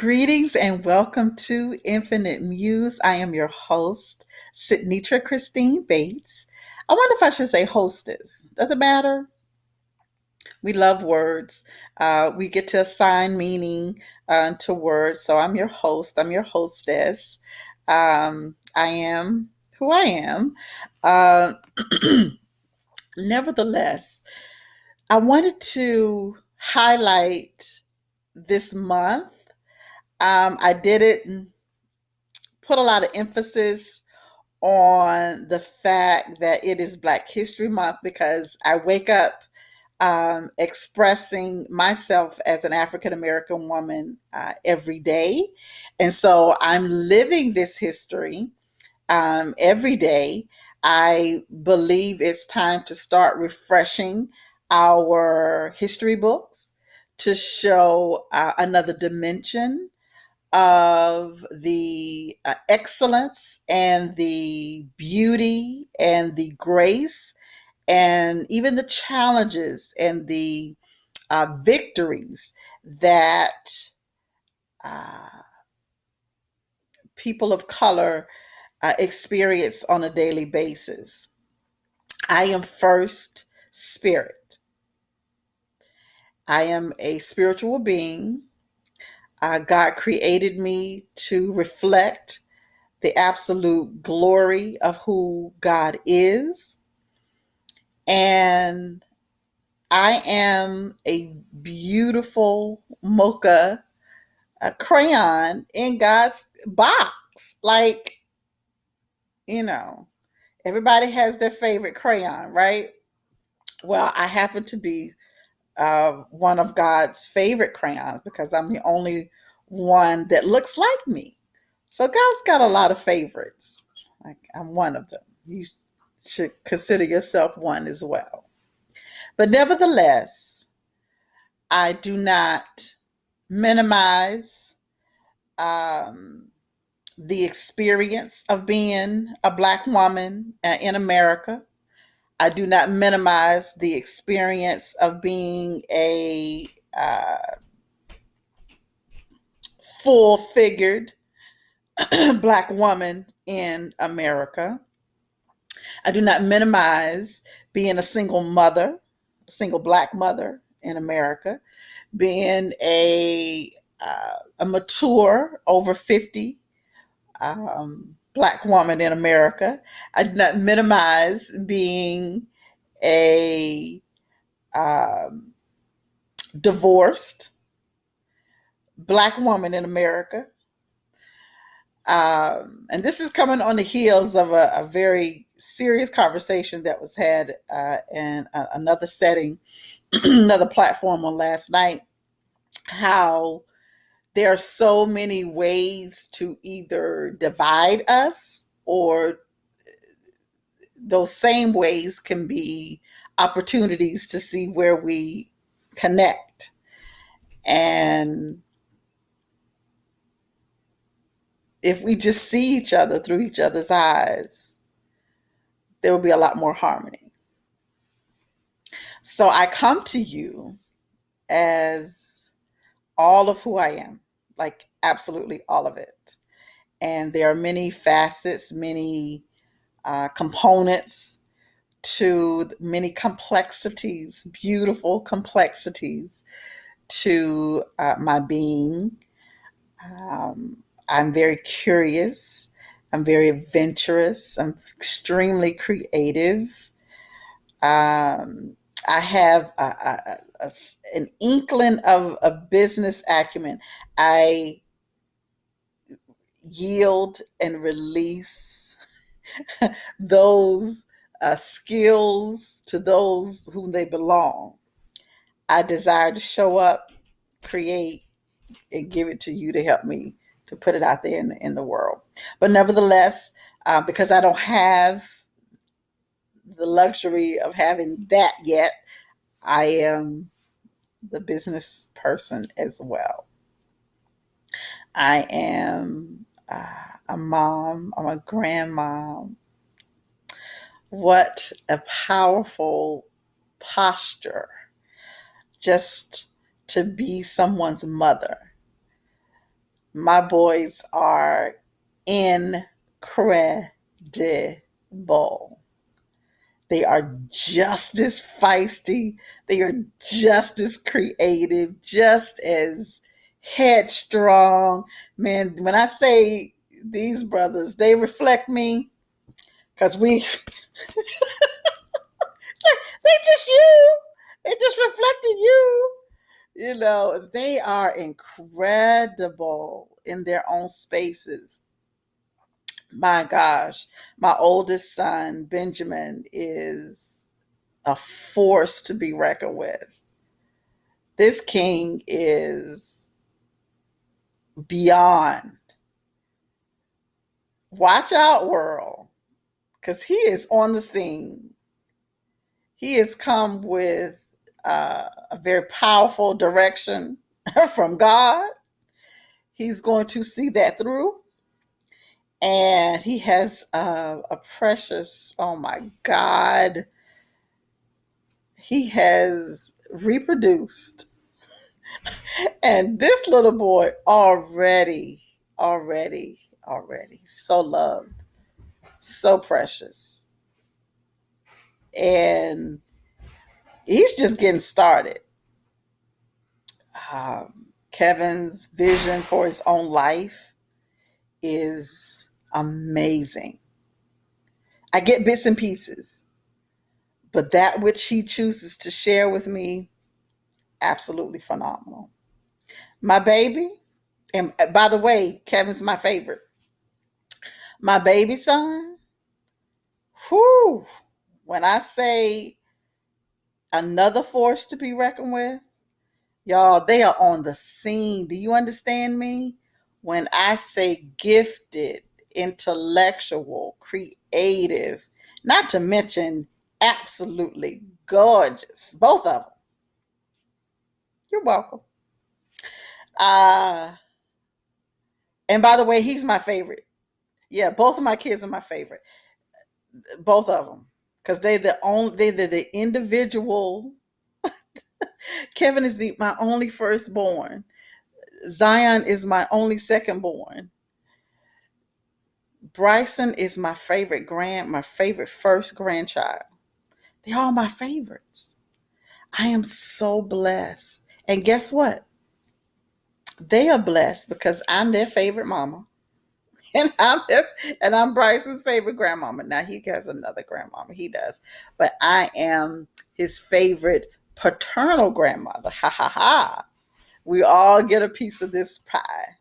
Greetings and welcome to Infinite Muse. I am your host, Sidnitra Christine Bates. I wonder if I should say hostess. Does it matter? We love words. We get to assign meaning to words. So I'm your host. I'm your hostess. I am who I am. Uh, Nevertheless, I wanted to highlight this month. I did it put a lot of emphasis on the fact that it is Black History Month because I wake up expressing myself as an African American woman every day. And so I'm living this history every day. I believe it's time to start refreshing our history books to show another dimension of the excellence and the beauty and the grace and even the challenges and the victories that uh, people of color experience on a daily basis. I am first spirit. I am a spiritual being. God created me to reflect the absolute glory of who God is. And I am a beautiful mocha crayon in God's box. Like, you know, everybody has their favorite crayon, right? Well, I happen to be one of God's favorite crayons because I'm the only one that looks like me. So God's got a lot of favorites. Like I'm one of them. You should consider yourself one as well. But nevertheless, I do not minimize um, the experience of being a Black woman in America. I do not minimize the experience of being a full figured Black woman in America. I do not minimize being a single mother, a single Black mother in America, being a mature over 50 Black woman in America. I do not minimize being a um, divorced Black woman in America. And this is coming on the heels of a very serious conversation that was had in another setting, another platform on last night. How there are so many ways to either divide us, or those same ways can be opportunities to see where we connect. And if we just see each other through each other's eyes, there will be a lot more harmony. So I come to you as all of who I am, like absolutely all of it. And there are many facets, many components to many complexities, beautiful complexities to my being. I'm very curious. I'm very adventurous. I'm extremely creative. I have an inkling of a business acumen. I yield and release those skills to those whom they belong. I desire to show up, create, and give it to you to help me to put it out there in the world. But nevertheless, because I don't have the luxury of having that yet, I am the business person as well. I am a mom, I'm a grandmom. What a powerful posture just to be someone's mother. My boys are incredible. They are just as feisty. They are just as creative, just as headstrong. Man, when I say these brothers, they reflect me because they just you. They just reflected you. You know, they are incredible in their own spaces. My gosh, my oldest son, Benjamin, is a force to be reckoned with. This king is beyond. Watch out, world, because he is on the scene. He has come with a very powerful direction from God. He's going to see that through. And he has a precious, oh my God, he has reproduced. And this little boy already, so loved, so precious. And he's just getting started. Kevin's vision for his own life is amazing. I get bits and pieces, but that which he chooses to share with me, absolutely phenomenal. My baby, and by the way, Kevin's my favorite. My baby son, whew, when I say another force to be reckoned with, y'all, they are on the scene. Do you understand me? When I say gifted, intellectual, creative, not to mention absolutely gorgeous, both of them. You're welcome. Uh, and by the way, he's my favorite. Yeah, both of my kids are my favorite. Both of them. Because they're the individual. Kevin is my only firstborn. Zion is my only secondborn. Bryson is my favorite first grandchild. They're all my favorites. I am so blessed. And guess what? They are blessed because I'm their favorite mama. And I'm Bryson's favorite grandmama. Now he has another grandmama. He does. But I am his favorite paternal grandmother. Ha ha ha. We all get a piece of this pie.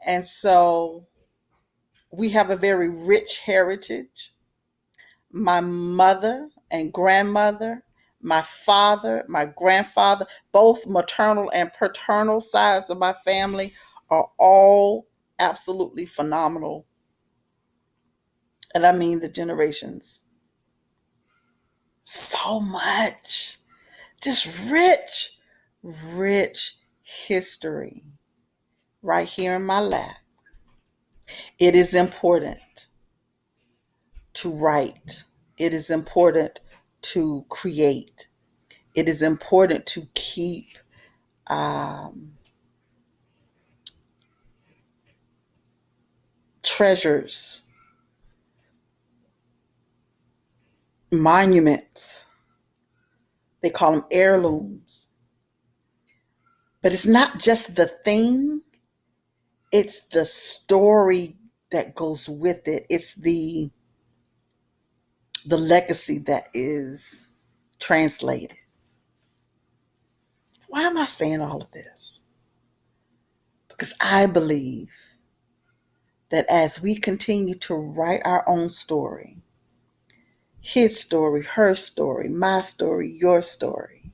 And so we have a very rich heritage. My mother and grandmother, my father, my grandfather, both maternal and paternal sides of my family are all absolutely phenomenal. And I mean the generations. So much. Just rich history right here in my lap. It is important to write. It is important to create. It is important to keep um, treasures, monuments. They call them heirlooms. But it's not just the thing, it's the story that goes with it. It's the legacy that is translated. Why am I saying all of this? Because I believe that as we continue to write our own story, his story, her story, my story, your story,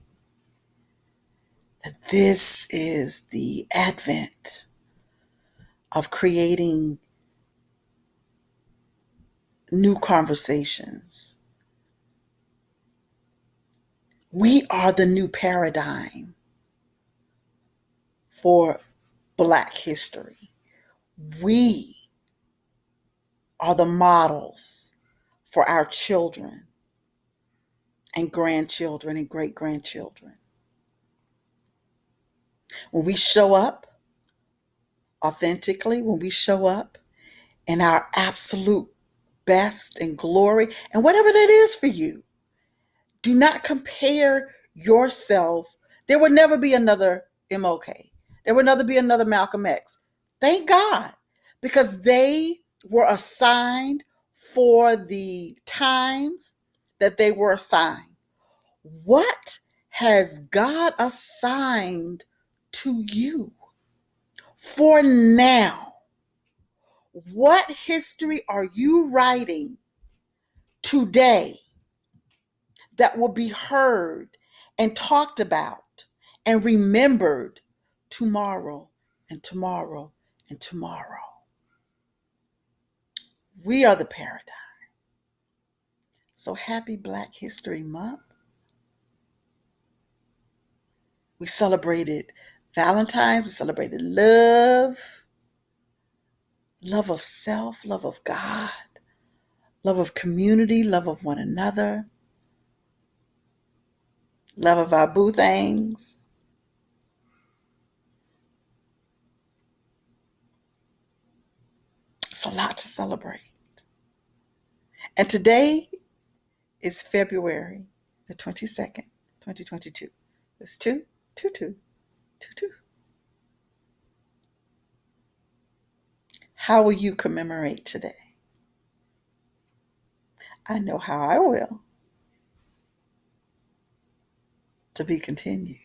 that this is the advent of creating new conversations. We are the new paradigm for Black history. We are the models for our children and grandchildren and great grandchildren. When we show up, authentically, when we show up in our absolute best and glory, and whatever that is for you, do not compare yourself. There will never be another MOK. There will never be another Malcolm X. Thank God, because they were assigned for the times that they were assigned. What has God assigned to you for now? What history are you writing today that will be heard and talked about and remembered tomorrow and tomorrow and tomorrow? We are the paradigm. So happy Black History Month. We celebrated Valentine's, we celebrated love, love of self, love of God, love of community, love of one another, love of our boo things. It's a lot to celebrate. And today is February the 22nd, 2022. It's 2/22/22. How will you commemorate today? I know how I will. To be continued.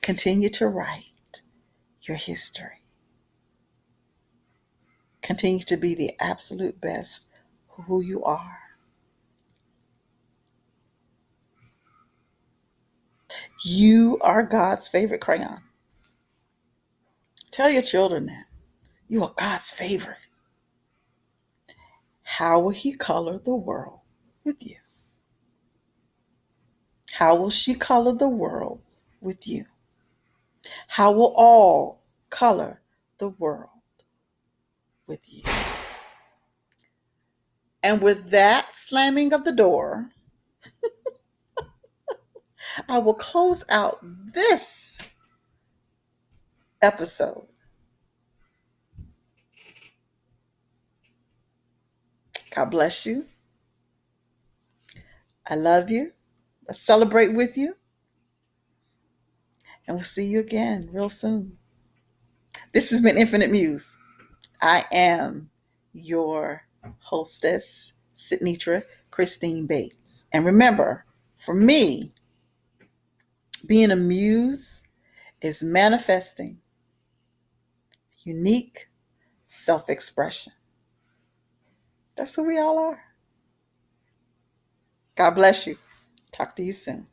Continue to write your history. Continue to be the absolute best who you are. You are God's favorite crayon. Tell your children that. You are God's favorite. How will He color the world with you? How will she color the world with you? How will all color the world with you? And with that slamming of the door, I will close out this episode. God bless you. I love you. I celebrate with you. And we'll see you again real soon. This has been Infinite Muse. I am your hostess, Sidnitra Christine Bates. And remember, for me, being a muse is manifesting unique self-expression. That's who we all are. God bless you. Talk to you soon.